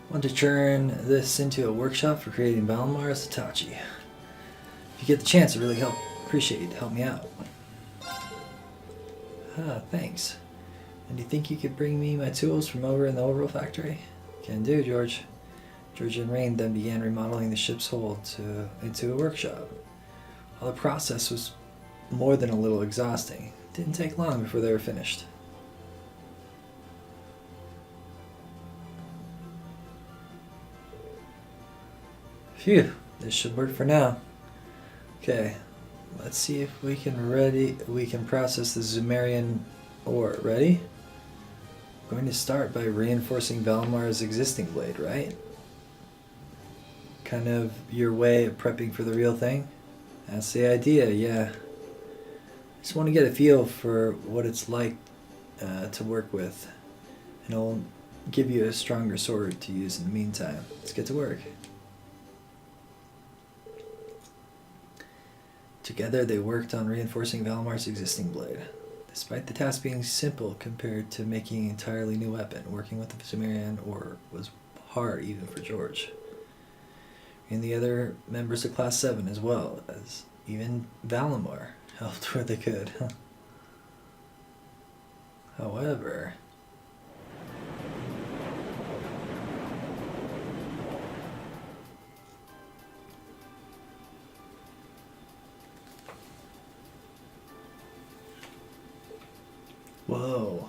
Want to turn this into a workshop for creating Valimar as Itachi. If you get the chance, I'd really appreciate you to help me out. Ah, thanks. And do you think you could bring me my tools from over in the overall factory? Can do, George. George and Rain then began remodeling the ship's hold into a workshop. While the process was more than a little exhausting, it didn't take long before they were finished. Phew, this should work for now. Okay, let's see if we can process the Zumarian ore. Ready? I'm going to start by reinforcing Valimar's existing blade, right? Kind of your way of prepping for the real thing? That's the idea, yeah. Just want to get a feel for what it's like to work with, and I'll give you a stronger sword to use in the meantime. Let's get to work. Together they worked on reinforcing Valimar's existing blade. Despite the task being simple compared to making an entirely new weapon, working with the Sumerian ore was hard even for George. And the other members of Class 7 as well, as even Valimar helped where they could. However... Whoa.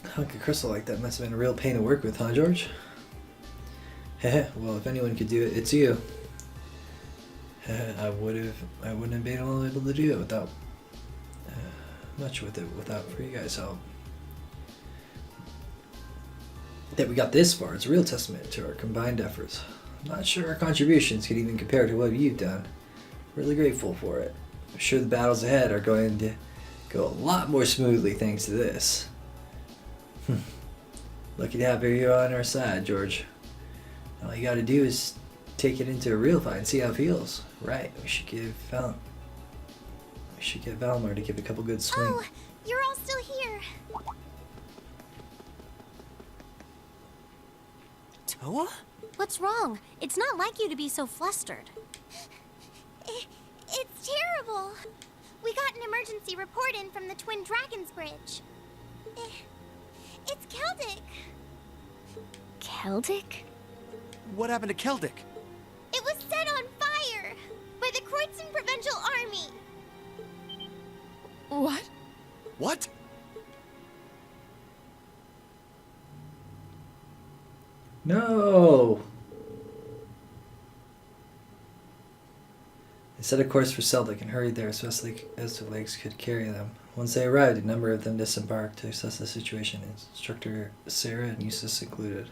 Hunk of crystal like that must have been a real pain to work with, huh, George? Heh, well, if anyone could do it, it's you. I wouldn't have been able to do it without for you guys' help. That we got this far is a real testament to our combined efforts. I'm not sure our contributions could even compare to what you've done. Really grateful for it. I'm sure the battles ahead are going to go a lot more smoothly thanks to this. Lucky to have you on our side, George. All you gotta do is take it into a real fight and see how it feels. Right, we should get Valimar to give a couple good swings. Oh, you're all still here. Toa? What's wrong? It's not like you to be so flustered. It's terrible. We got an emergency report in from the Twin Dragons Bridge. It's Keldic. Keldic? What happened to Keldic? It was set on fire by the Kreuzon Provincial Army. What? What? No! They set a course for Seldik and hurried there as fast as the legs could carry them. Once they arrived, a number of them disembarked to assess the situation, Instructor Sarah and Eustace included.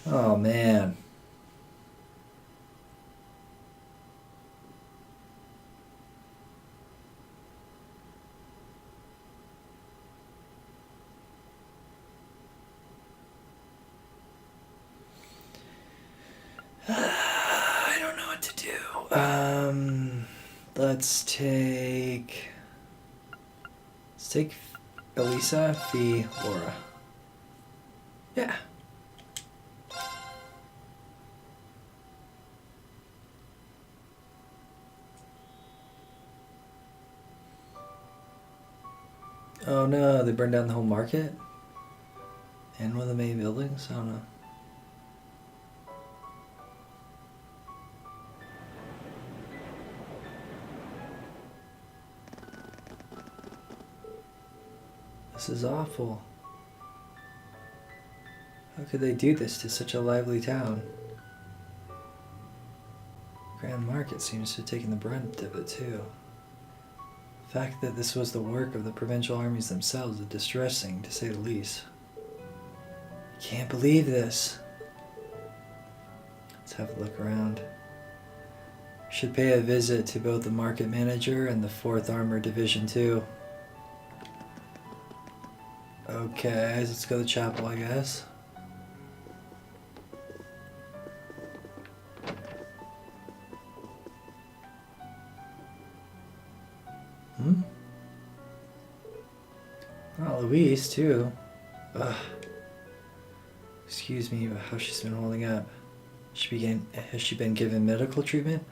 Oh, man. I don't know what to do. Let's take Elisa, Fee, Laura. Yeah. Oh no, they burned down the whole market? And one of the main buildings? I don't know. This is awful. How could they do this to such a lively town? Grand Market seems to have taken the brunt of it too. The fact that this was the work of the provincial armies themselves is distressing, to say the least. I can't believe this. Let's have a look around. Should pay a visit to both the market manager and the 4th Armored Division too. Okay, let's go to the chapel, I guess. Oh, Louise too. Ugh. Excuse me, but how she's been holding up. Has she been given medical treatment?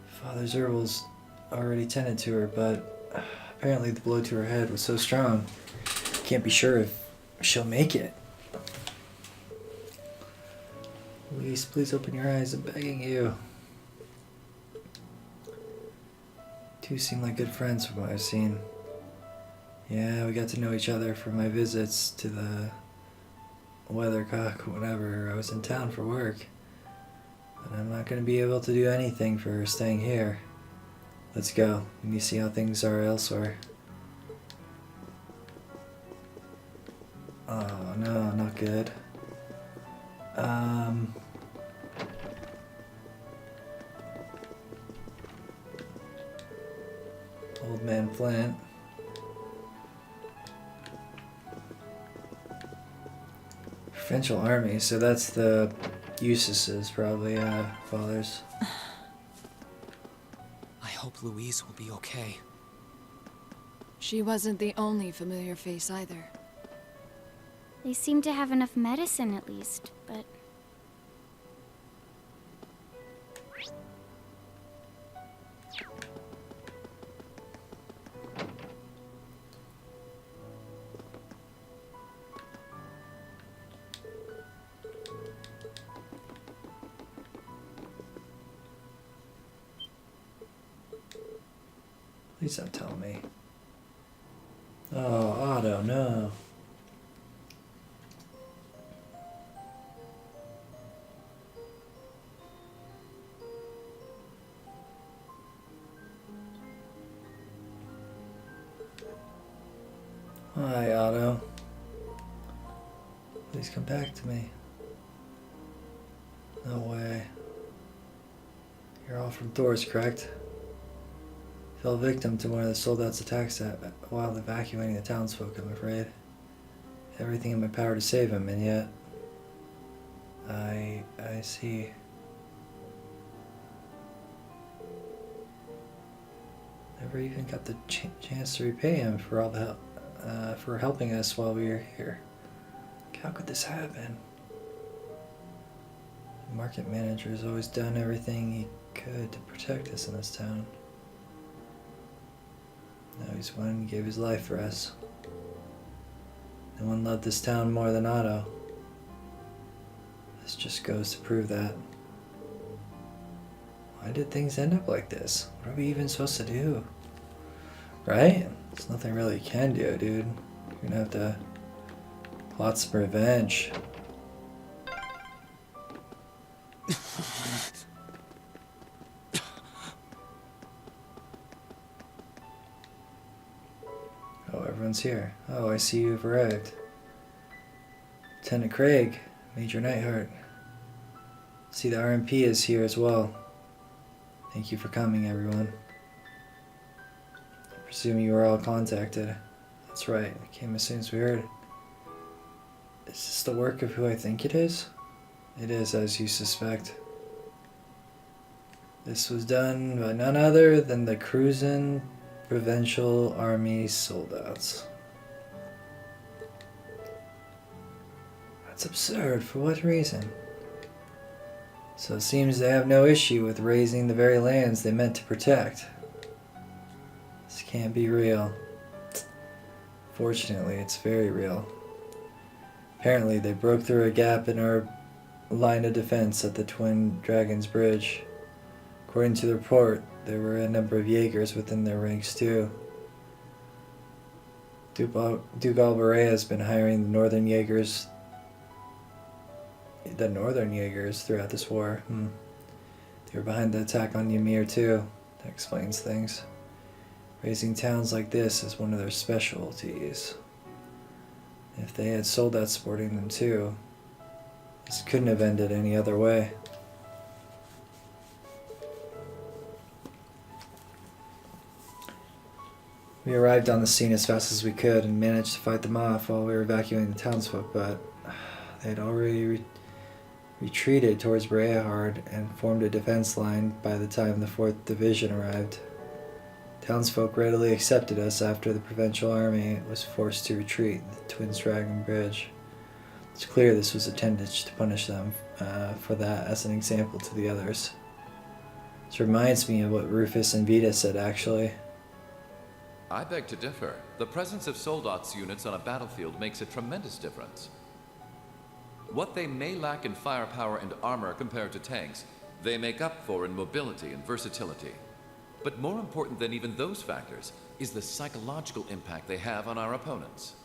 Father Zerval's already tended to her, but apparently the blow to her head was so strong. Can't be sure if she'll make it. Louise, please open your eyes. I'm begging you. Two seem like good friends from what I've seen. Yeah, we got to know each other from my visits to the weathercock whenever I was in town for work. But I'm not going to be able to do anything for her staying here. Let's go. We need to see how things are elsewhere. Oh no, not good. Old Man Flint. Provincial Army, so that's the Eustace's probably, fathers. I hope Louise will be okay. She wasn't the only familiar face either. They seem to have enough medicine at least, but... Please don't tell me. Oh, Otto, no. Hi, Otto. Please come back to me. No way. You're all from Thor's, correct? Fell victim to one of the soldats' attacks while evacuating the townsfolk, I'm afraid. Everything in my power to save him, and yet... I see. Never even got the chance to repay him for all the help, for helping us while we were here. How could this happen? The market manager has always done everything he could to protect us in this town. Now he's one who gave his life for us. No one loved this town more than Otto. This just goes to prove that. Why did things end up like this? What are we even supposed to do? Right? There's nothing really you can do, dude. You're gonna have to plot some revenge. Oh, everyone's here. Oh, I see you've arrived. Lieutenant Craig, Major Nightheart. See, the RMP is here as well. Thank you for coming, everyone. I presume you were all contacted. That's right, we came as soon as we heard. Is this the work of who I think it is? It is, as you suspect. This was done by none other than the Cruisin' Provincial Army soldats. That's absurd. For what reason? So it seems they have no issue with razing the very lands they meant to protect. This can't be real. Fortunately, it's very real. Apparently, they broke through a gap in our line of defense at the Twin Dragons Bridge. According to the report, there were a number of Jaegers within their ranks too. Duke Alberea has been hiring the Northern Jaegers throughout this war. They were behind the attack on Ymir too. That explains things. Raising towns like this is one of their specialties. If they had soldats supporting them too, this couldn't have ended any other way. We arrived on the scene as fast as we could and managed to fight them off while we were evacuating the townsfolk, but they had already retreated towards Breahard and formed a defense line by the time the 4th Division arrived. Townsfolk readily accepted us after the Provincial Army was forced to retreat the Twin Dragon Bridge. It's clear this was intended to punish them for that as an example to the others. This reminds me of what Rufus and Vita said, actually. I beg to differ. The presence of Soldat's units on a battlefield makes a tremendous difference. What they may lack in firepower and armor compared to tanks, they make up for in mobility and versatility. But more important than even those factors is the psychological impact they have on our opponents.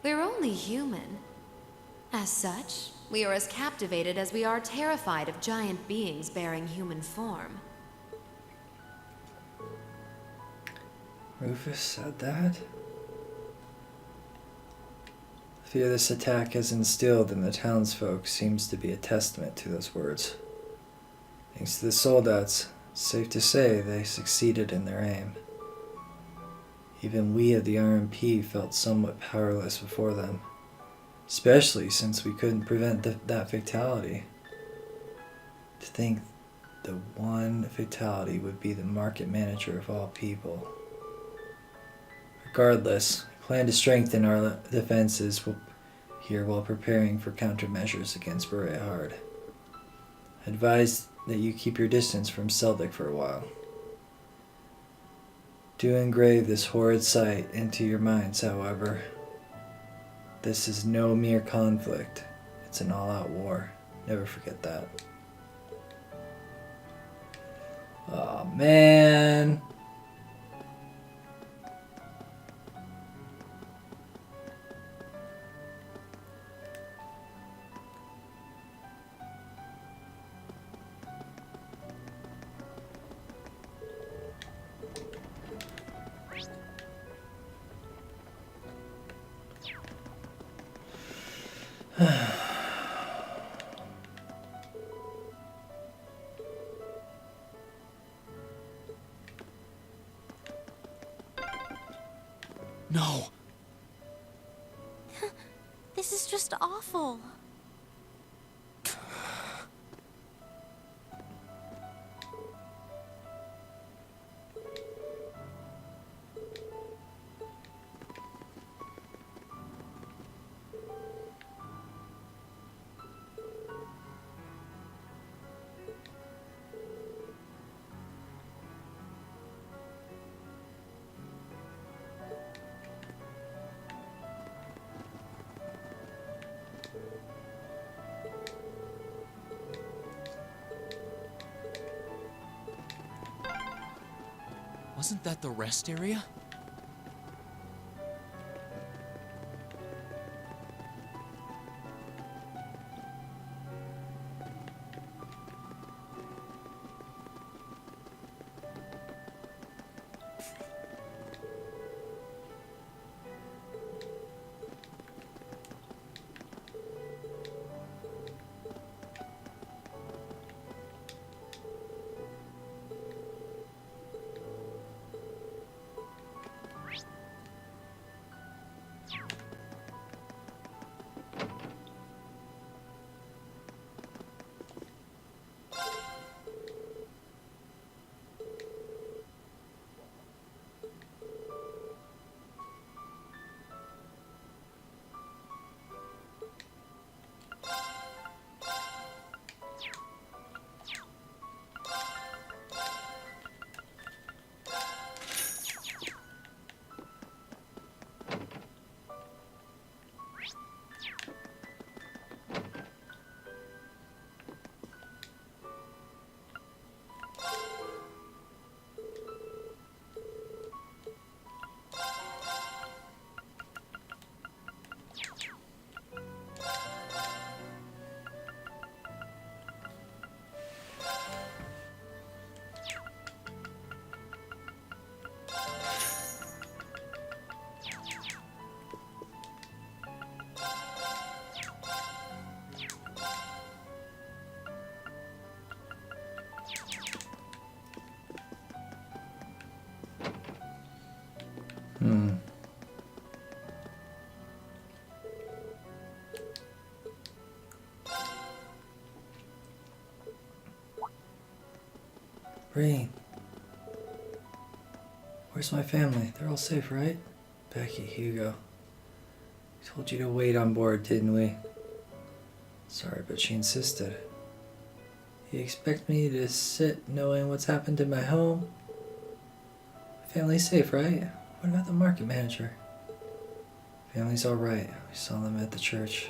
We're only human. As such, we are as captivated as we are terrified of giant beings bearing human form. Rufus said that? The fear this attack has instilled in the townsfolk seems to be a testament to those words. Thanks to the Soldats, it's safe to say they succeeded in their aim. Even we of the RMP felt somewhat powerless before them, especially since we couldn't prevent that fatality. To think the one fatality would be the market manager of all people. Regardless, we plan to strengthen our defenses here while preparing for countermeasures against Breahard. I advise that you keep your distance from Seldik for a while. Do engrave this horrid sight into your minds, however. This is no mere conflict. It's an all-out war. Never forget that. Aw, man. No! This is just awful. Wasn't that the rest area? Rain. Where's my family? They're all safe, right? Becky, Hugo. We told you to wait on board, didn't we? Sorry, but she insisted. You expect me to sit knowing what's happened to my home? Family's safe, right? What about the market manager? Family's alright. We saw them at the church.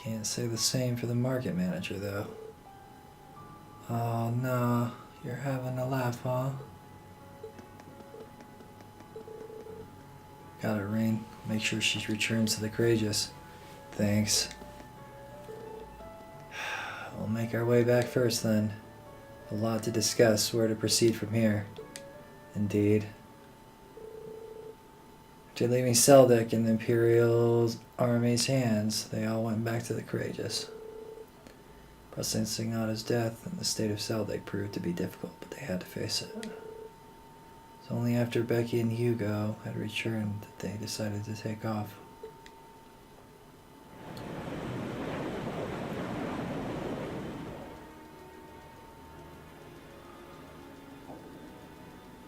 Can't say the same for the market manager, though. Oh, no. You're having a laugh, huh? Got it, Rain. Make sure she returns to the Courageous. Thanks. We'll make our way back first, then. A lot to discuss where to proceed from here. Indeed. After leaving Seldik in the Imperial Army's hands, they all went back to the Courageous. Processing Signata's death and the state of Seldik proved to be difficult, but they had to face it. It was only after Becky and Hugo had returned that they decided to take off.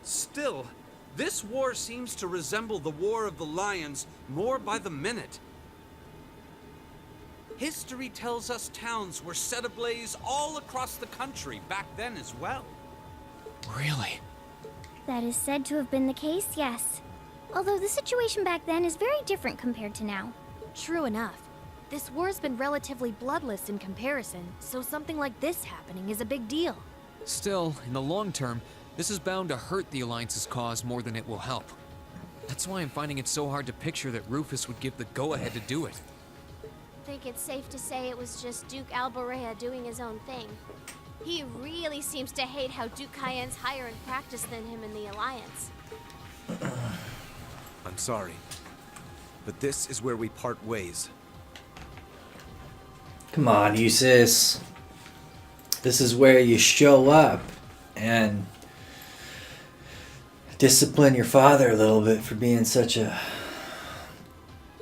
Still, this war seems to resemble the War of the Lions more by the minute. History tells us towns were set ablaze all across the country back then as well. Really? That is said to have been the case, yes. Although the situation back then is very different compared to now. True enough. This war's been relatively bloodless in comparison, so something like this happening is a big deal. Still, in the long term, this is bound to hurt the Alliance's cause more than it will help. That's why I'm finding it so hard to picture that Rufus would give the go-ahead to do it. Think it's safe to say it was just Duke Alborea doing his own thing. He really seems to hate how Duke Cayenne's higher in practice than him in the Alliance. I'm sorry, but this is where we part ways. Come on, Eustace. This is where you show up and discipline your father a little bit for being such a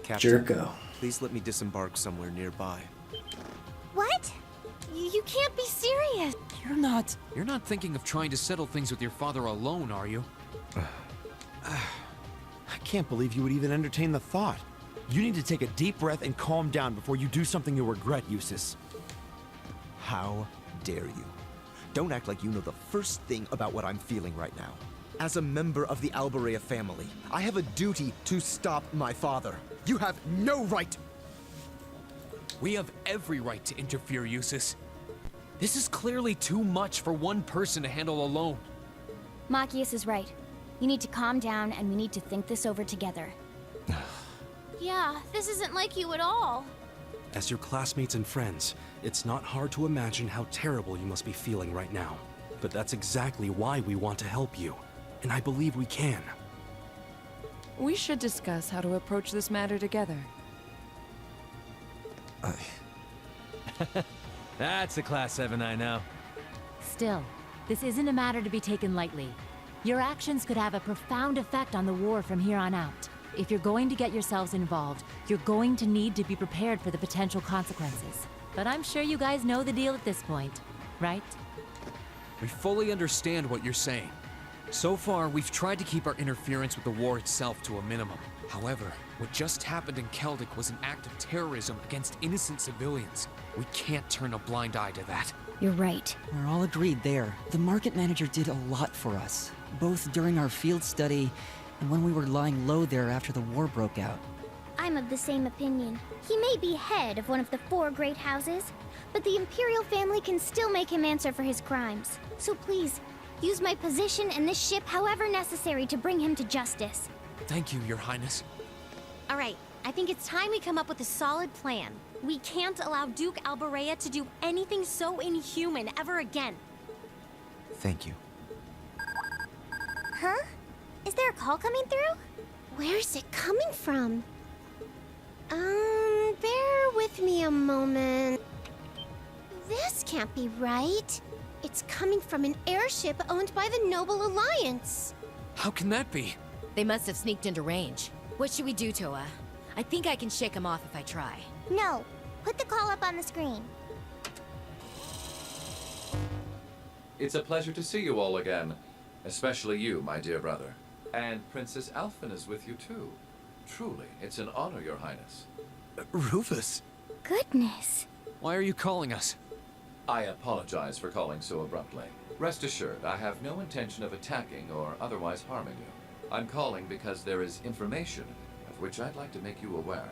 Captain, jerko. please let me disembark somewhere nearby. What? You can't be serious. You're not thinking of trying to settle things with your father alone, are you? I can't believe you would even entertain the thought. You need to take a deep breath and calm down before you do something you'll regret, Eustace. How dare you? Don't act like you know the first thing about what I'm feeling right now. As a member of the Alborea family, I have a duty to stop my father. You have no right. We have every right to interfere, Eustace. This is clearly too much for one person to handle alone. Machias is right. You need to calm down and we need to think this over together. Yeah, this isn't like you at all. As your classmates and friends, it's not hard to imagine how terrible you must be feeling right now. But that's exactly why we want to help you. And I believe we can. We should discuss how to approach this matter together. That's a Class 7 I know. Still, this isn't a matter to be taken lightly. Your actions could have a profound effect on the war from here on out. If you're going to get yourselves involved, you're going to need to be prepared for the potential consequences. But I'm sure you guys know the deal at this point, right? We fully understand what you're saying. So far, we've tried to keep our interference with the war itself to a minimum. However, what just happened in Keldik was an act of terrorism against innocent civilians. We can't turn a blind eye to that. You're right. We're all agreed there. The market manager did a lot for us, both during our field study and when we were lying low there after the war broke out. I'm of the same opinion. He may be head of one of the 4 great houses, but the Imperial family can still make him answer for his crimes. So please, use my position and this ship however necessary to bring him to justice. Thank you, Your Highness. All right, I think it's time we come up with a solid plan. We can't allow Duke Alborea to do anything so inhuman ever again. Thank you. Huh? Is there a call coming through? Where's it coming from? Bear with me a moment. This can't be right. It's coming from an airship owned by the Noble Alliance. How can that be? They must have sneaked into range. What should we do, Toa? I think I can shake them off if I try. No. Put the call up on the screen. It's a pleasure to see you all again. Especially you, my dear brother. And Princess Alphen is with you too. Truly, it's an honor, Your Highness. Rufus? Goodness. Why are you calling us? I apologize for calling so abruptly. Rest assured, I have no intention of attacking or otherwise harming you. I'm calling because there is information of which I'd like to make you aware.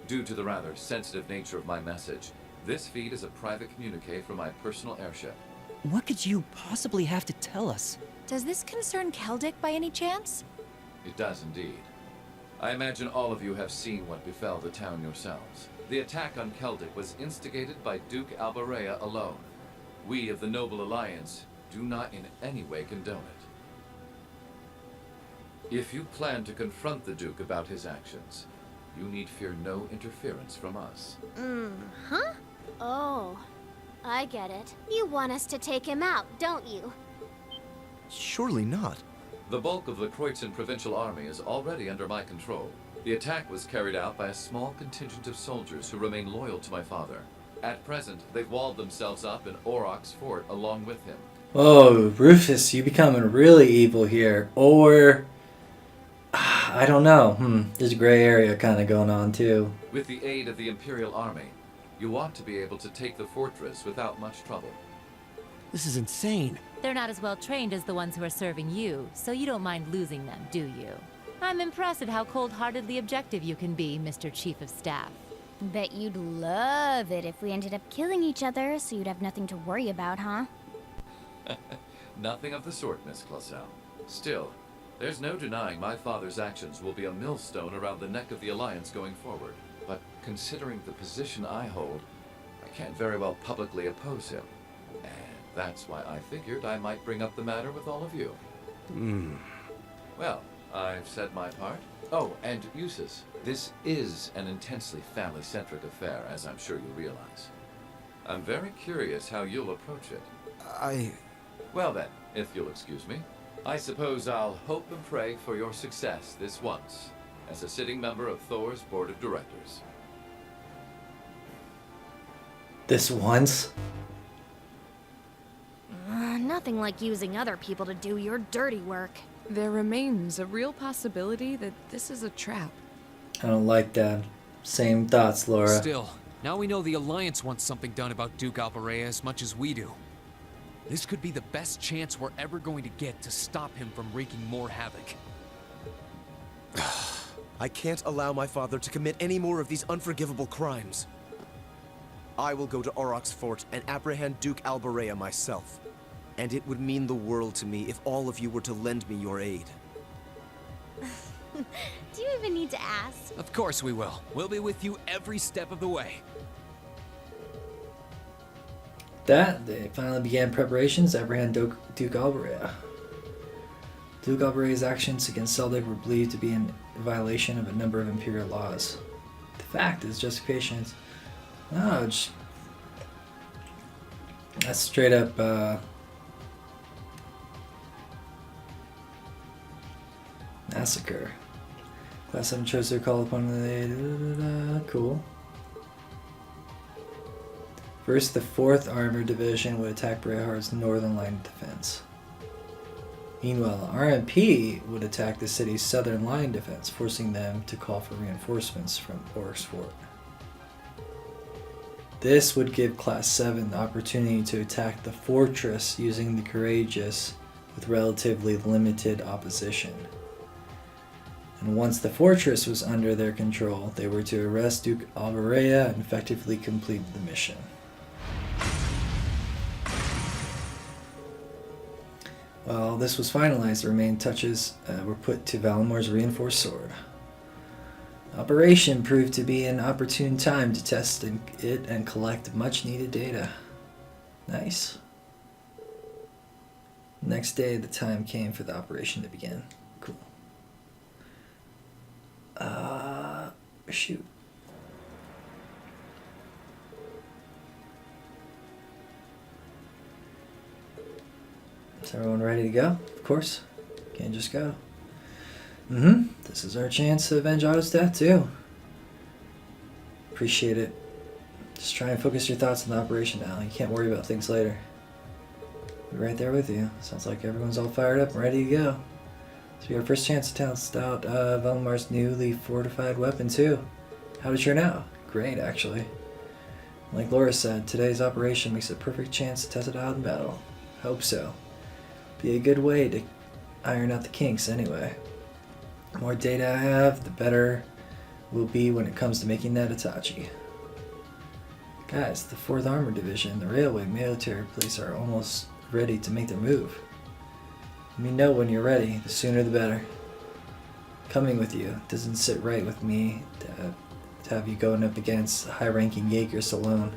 Due to the rather sensitive nature of my message, this feed is a private communique from my personal airship. What could you possibly have to tell us? Does this concern Keldic by any chance? It does indeed. I imagine all of you have seen what befell the town yourselves. The attack on Keldic was instigated by Duke Albarea alone. We of the Noble Alliance do not in any way condone it. If you plan to confront the Duke about his actions, you need fear no interference from us. Huh? Oh, I get it. You want us to take him out, don't you? Surely not. The bulk of the Kreutzen Provincial Army is already under my control. The attack was carried out by a small contingent of soldiers who remain loyal to my father. At present, they've walled themselves up in Aurochs Fort along with him. Oh, Rufus, you becoming really evil here. Or, I don't know. There's a gray area kind of going on too. With the aid of the Imperial Army, you ought to be able to take the fortress without much trouble. This is insane. They're not as well trained as the ones who are serving you, so you don't mind losing them, do you? I'm impressed at how cold-heartedly objective you can be, Mr. Chief of Staff. Bet you'd love it if we ended up killing each other, so you'd have nothing to worry about, huh? Nothing of the sort, Miss Clausel. Still, there's no denying my father's actions will be a millstone around the neck of the Alliance going forward. But considering the position I hold, I can't very well publicly oppose him. And that's why I figured I might bring up the matter with all of you. Well, I've said my part. Oh, and Eustace, this is an intensely family-centric affair, as I'm sure you realize. I'm very curious how you'll approach it. Well then, if you'll excuse me, I suppose I'll hope and pray for your success this once, as a sitting member of Thor's Board of Directors. This once? Nothing like using other people to do your dirty work. There remains a real possibility that this is a trap. I don't like that. Same thoughts, Laura. Still, now we know the Alliance wants something done about Duke Albarea as much as we do. This could be the best chance we're ever going to get to stop him from wreaking more havoc. I can't allow my father to commit any more of these unforgivable crimes. I will go to Aurochs Fort and apprehend Duke Albarea myself. And it would mean the world to me if all of you were to lend me your aid. Do you even need to ask? Of course we will. We'll be with you every step of the way. They finally began preparations to apprehend Duke Albarea. Duke Albera's actions against Celdic were believed to be in violation of a number of Imperial laws. The fact is justification. That's straight up massacre. Class 7 chose to call upon the cool. First, the 4th Armored Division would attack Brehard's northern line of defense. Meanwhile, RMP would attack the city's southern line defense, forcing them to call for reinforcements from Aurochs Fort. This would give Class 7 the opportunity to attack the fortress using the Courageous with relatively limited opposition. And once the fortress was under their control, they were to arrest Duke Albarea and effectively complete the mission. While this was finalized, the remaining touches were put to Valimore's reinforced sword. Operation proved to be an opportune time to test it and collect much needed data. Nice. Next day, the time came for the operation to begin. Cool. Shoot. Is everyone ready to go? Of course. Can't just go. This is our chance to avenge Otto's death, too. Appreciate it. Just try and focus your thoughts on the operation now. You can't worry about things later. Be right there with you. Sounds like everyone's all fired up and ready to go. This will be our first chance to test out Velmar's newly fortified weapon too. How did it turn out? Great, actually. Like Laura said, today's operation makes a perfect chance to test it out in battle. Hope so. Be a good way to iron out the kinks anyway. The more data I have, the better will be when it comes to making that Itachi. Guys, the 4th Armored Division, the Railway Military Police are almost ready to make their move. Let me know when you're ready, the sooner the better. Coming with you doesn't sit right with me to have you going up against high-ranking Jaegers alone.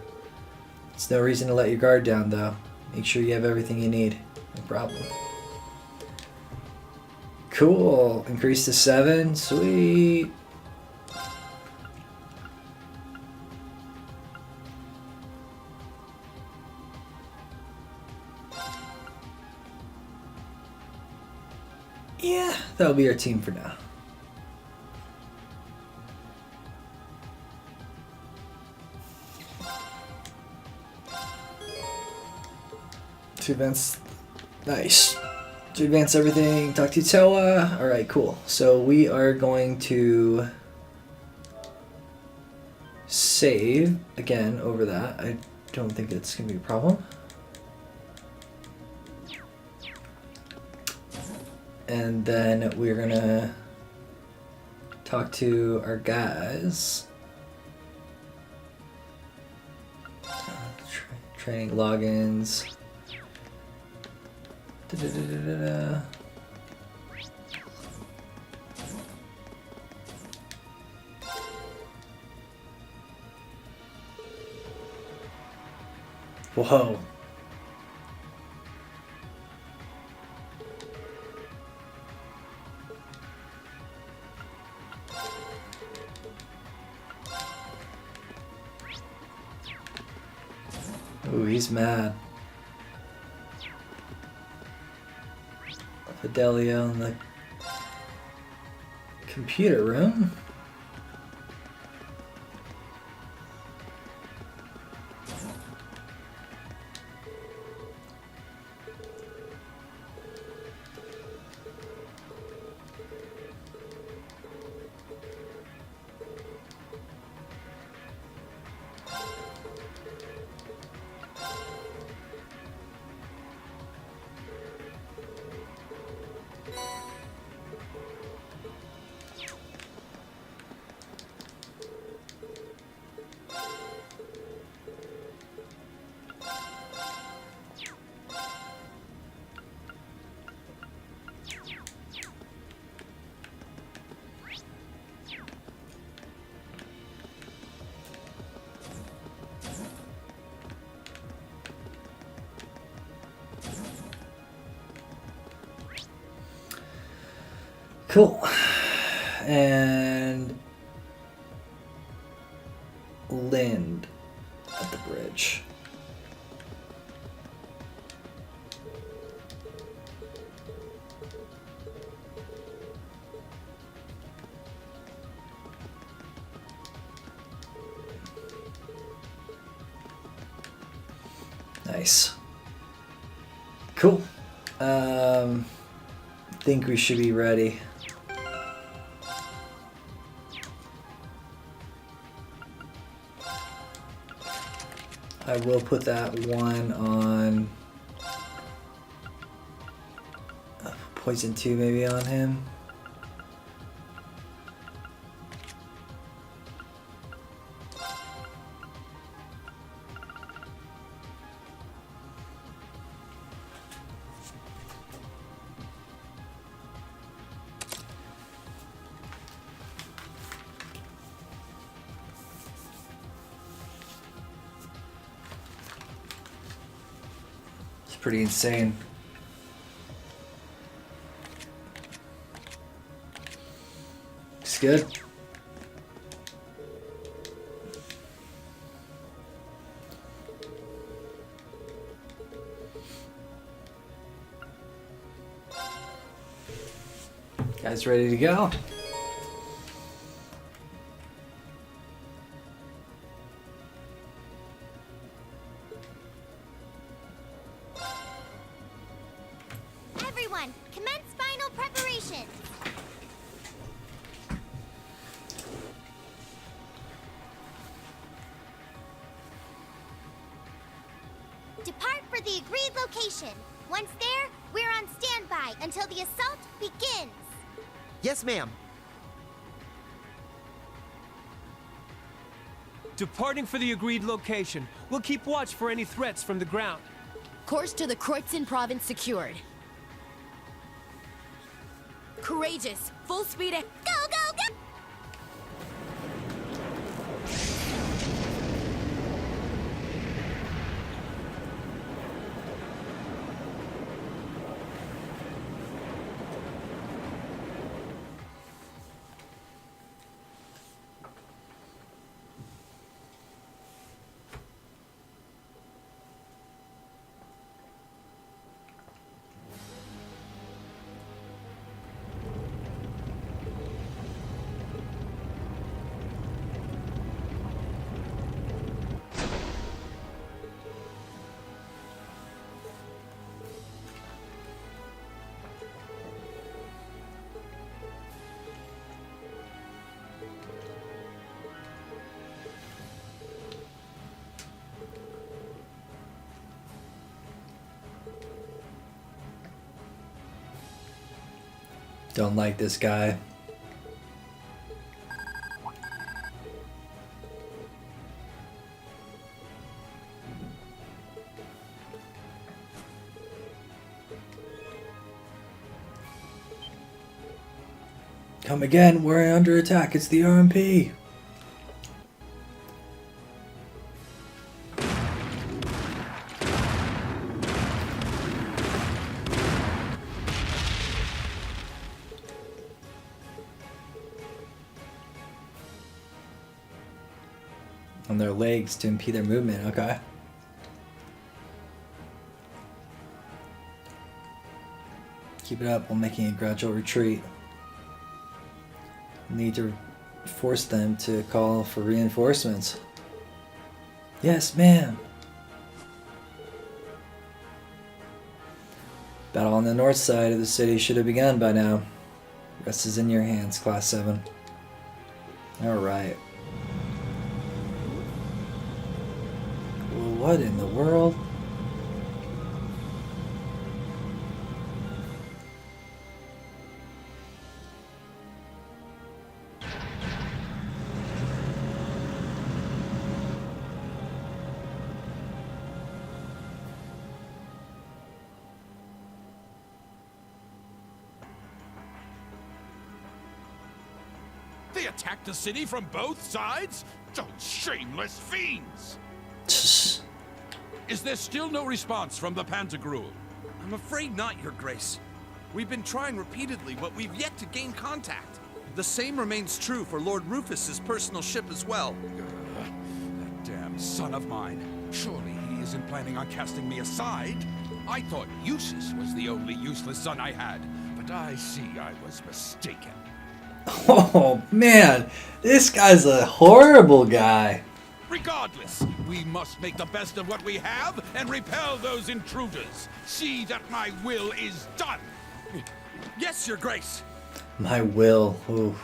It's no reason to let your guard down though. Make sure you have everything you need. No problem. Cool. Increase to 7. Sweet. Yeah, that'll be our team for now. To advance, nice. To advance everything, talk to Toa. Alright, cool. So we are going to save again over that. I don't think it's going to be a problem. And then we're going to talk to our guys. Training logins. Whoa. Ooh, he's mad. Fidelio in the computer room. Cool. And Lind at the bridge. Nice. Cool. Think we should be ready. I will put that one on poison 2 maybe on him. Pretty insane. Looks good. Guys ready to go? everyone, commence final preparations. Depart for the agreed location. Once there, we're on standby until the assault begins. Yes, ma'am. Departing for the agreed location. We'll keep watch for any threats from the ground. Course to the Kreuzin province secured. Courageous. Full speed ahead. Go, go, go! Don't like this guy. Come again, we're under attack. It's the RMP. On their legs to impede their movement, okay. Keep it up while making a gradual retreat. Need to force them to call for reinforcements. Yes, ma'am. Battle on the north side of the city should have begun by now. Rest is in your hands, Class 7. Alright. Well, what in the world? They attacked the city from both sides? Those shameless fiends! Is there still no response from the Pantagruel? I'm afraid not, Your Grace. We've been trying repeatedly, but we've yet to gain contact. The same remains true for Lord Rufus's personal ship as well. That damn son of mine. Surely he isn't planning on casting me aside? I thought Eustace was the only useless son I had, but I see I was mistaken. Oh man, this guy's a horrible guy. Regardless, we must make the best of what we have and repel those intruders. See that my will is done. Yes, Your Grace. My will. Ooh.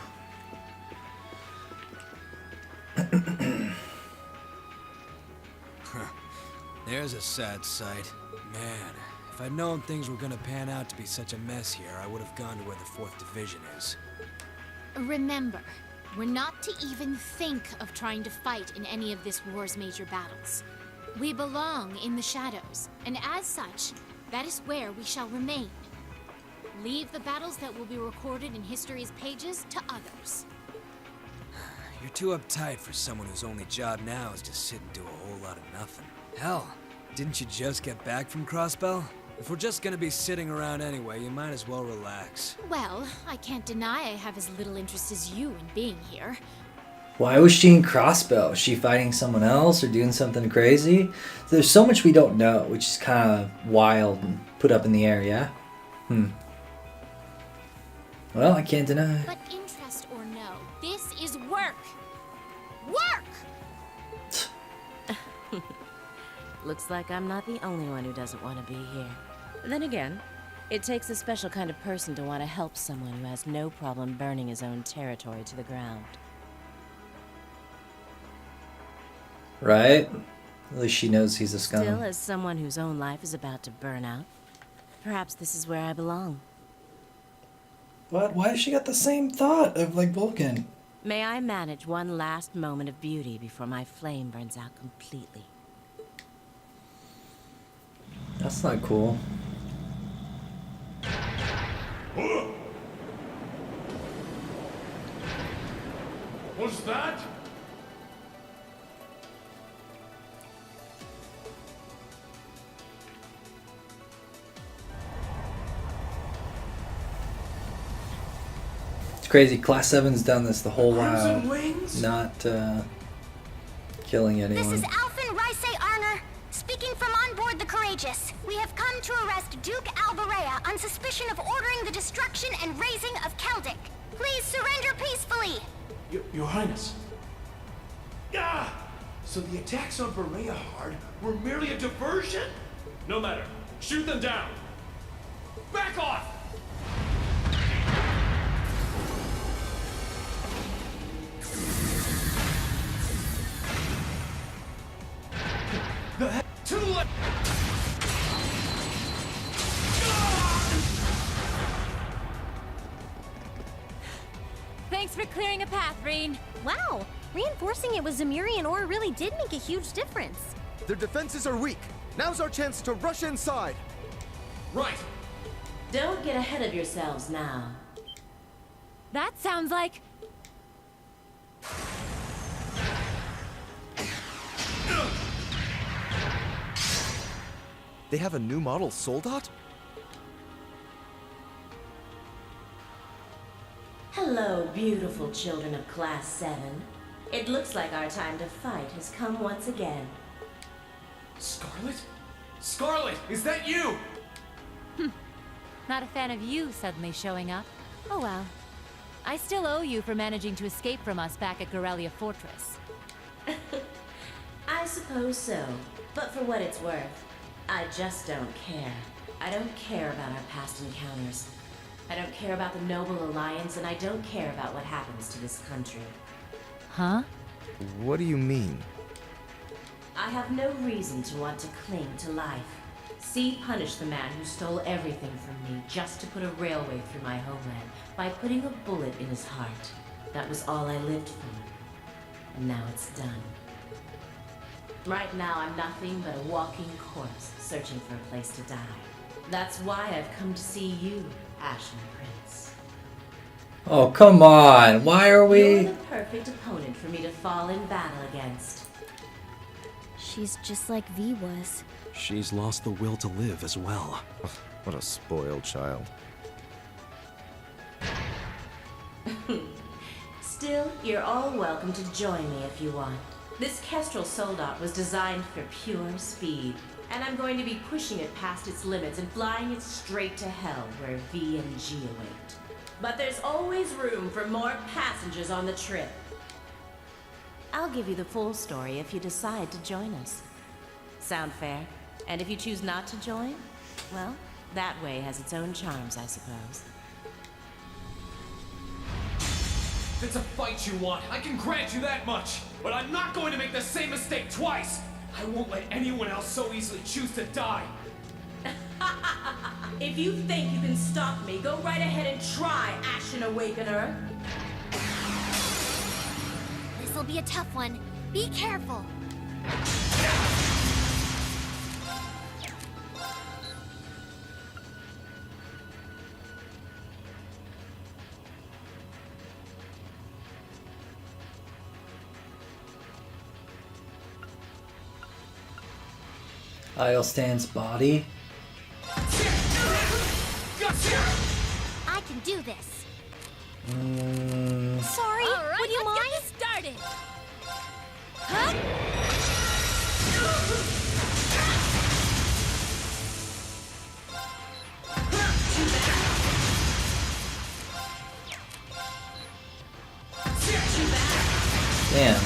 There's a sad sight. Man, if I'd known things were gonna pan out to be such a mess here, I would have gone to where the 4th Division is. Remember, we're not to even think of trying to fight in any of this war's major battles. We belong in the shadows, and as such, that is where we shall remain. Leave the battles that will be recorded in history's pages to others. You're too uptight for someone whose only job now is to sit and do a whole lot of nothing. Hell, didn't you just get back from Crossbell? If we're just gonna be sitting around anyway, you might as well relax. Well, I can't deny I have as little interest as you in being here. Why was she in Crossbell? Was she fighting someone else or doing something crazy? There's so much we don't know, which is kind of wild and put up in the air, yeah? Well, I can't deny. But interest or no, this is work! Work! Looks like I'm not the only one who doesn't want to be here. Then again, It takes a special kind of person to want to help someone who has no problem burning his own territory to the ground. Right? At least she knows he's a scum. Still, as someone whose own life is about to burn out, perhaps this is where I belong. What? Why has she got the same thought of, like, Vulcan? May I manage one last moment of beauty before my flame burns out completely. That's not cool. What's that? It's crazy. Class 7's done this the whole while. Crimson Wings? Not killing anyone. This is Alphen Rysay Arner, speaking from on board the Courageous. We have come to arrest Duke Alberea on suspicion of ordering the destruction and razing of Keldic. Please surrender peacefully. Your Highness. Ah! So the attacks on Berea Hard were merely a diversion? No matter. Shoot them down. Back off! The heck? Too late! Thanks for clearing a path, Reen. Wow, reinforcing it with Zemurian ore really did make a huge difference. Their defenses are weak. Now's our chance to rush inside. Right. Don't get ahead of yourselves now. That sounds like... They have a new model Soldat? Hello, beautiful children of Class 7. It looks like our time to fight has come once again. Scarlet? Scarlet, is that you? Not a fan of you suddenly showing up. Oh well. I still owe you for managing to escape from us back at Gorelia Fortress. I suppose so. But for what it's worth, I just don't care. I don't care about our past encounters. I don't care about the Noble Alliance, and I don't care about what happens to this country. Huh? What do you mean? I have no reason to want to cling to life. See punish the man who stole everything from me just to put a railway through my homeland by putting a bullet in his heart. That was all I lived for. And now it's done. Right now, I'm nothing but a walking corpse searching for a place to die. That's why I've come to see you, Ashen Prince. Oh, come on. Why are we... You're the perfect opponent for me to fall in battle against. She's just like V was. She's lost the will to live as well. What a spoiled child. Still, you're all welcome to join me if you want. This Kestrel Soldat was designed for pure speed, and I'm going to be pushing it past its limits and flying it straight to hell where V and G await. But there's always room for more passengers on the trip. I'll give you the full story if you decide to join us. Sound fair? And if you choose not to join, well, that way has its own charms, I suppose. If it's a fight you want, I can grant you that much. But I'm not going to make the same mistake twice. I won't let anyone else so easily choose to die. If you think you can stop me, go right ahead and try, Ashen Awakener. This'll be a tough one. Be careful. Ilestan's body. I can do this. Mm. Sorry, would you mind? Get this started. Huh? Damn.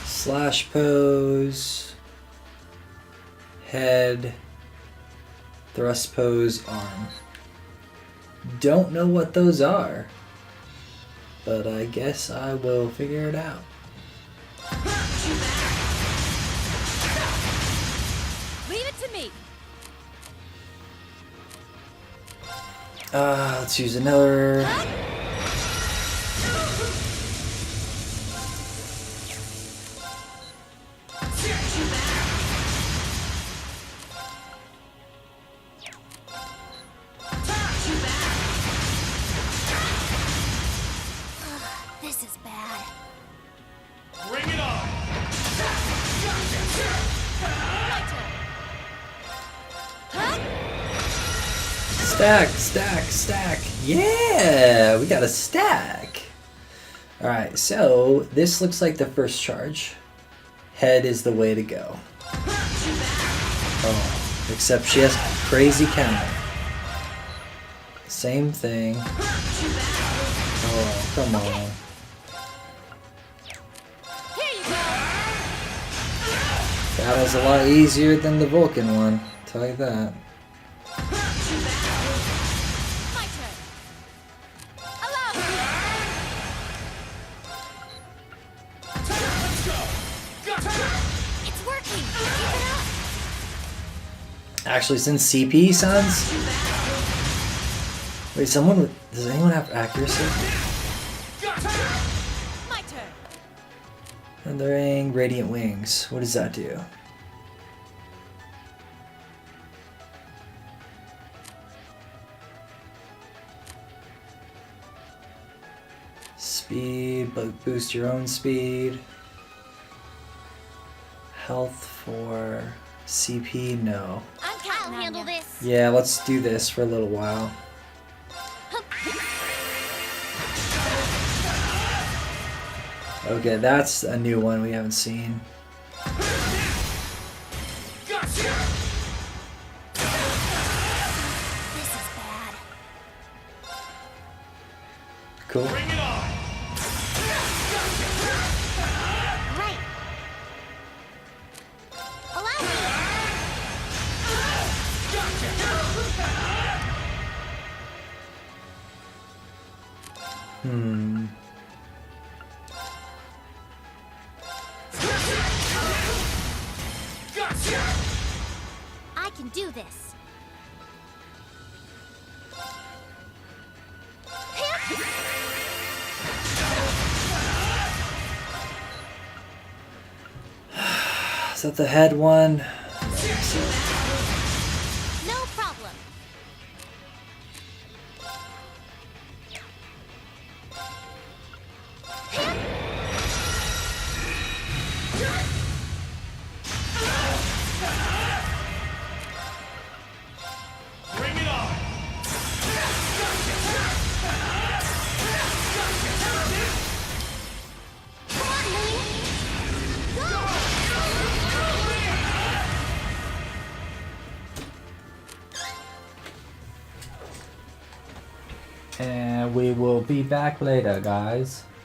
Slash pose. Head. Thrust pose arm. Don't know what those are, but I guess I will figure it out. Leave it to me. Let's use another. This is bad. Bring it on! Stack, stack, stack. Yeah, we got a stack. All right, so this looks like the first charge. Head is the way to go. Oh, except she has crazy counter. Same thing. Oh, come on. That was a lot easier than the Vulcan one, tell you that. Actually, since CP sounds... Wait, someone... Does anyone have accuracy? My turn. Thundering Radiant Wings. What does that do? Speed, boost your own speed. Health for CP, no. I'll handle this. Yeah, let's do this for a little while. Okay, that's a new one we haven't seen. Cool. Bring it on! Right. Allow me. I can do this. Is that the head one? No problem. Bring it on! And we will be back later, guys.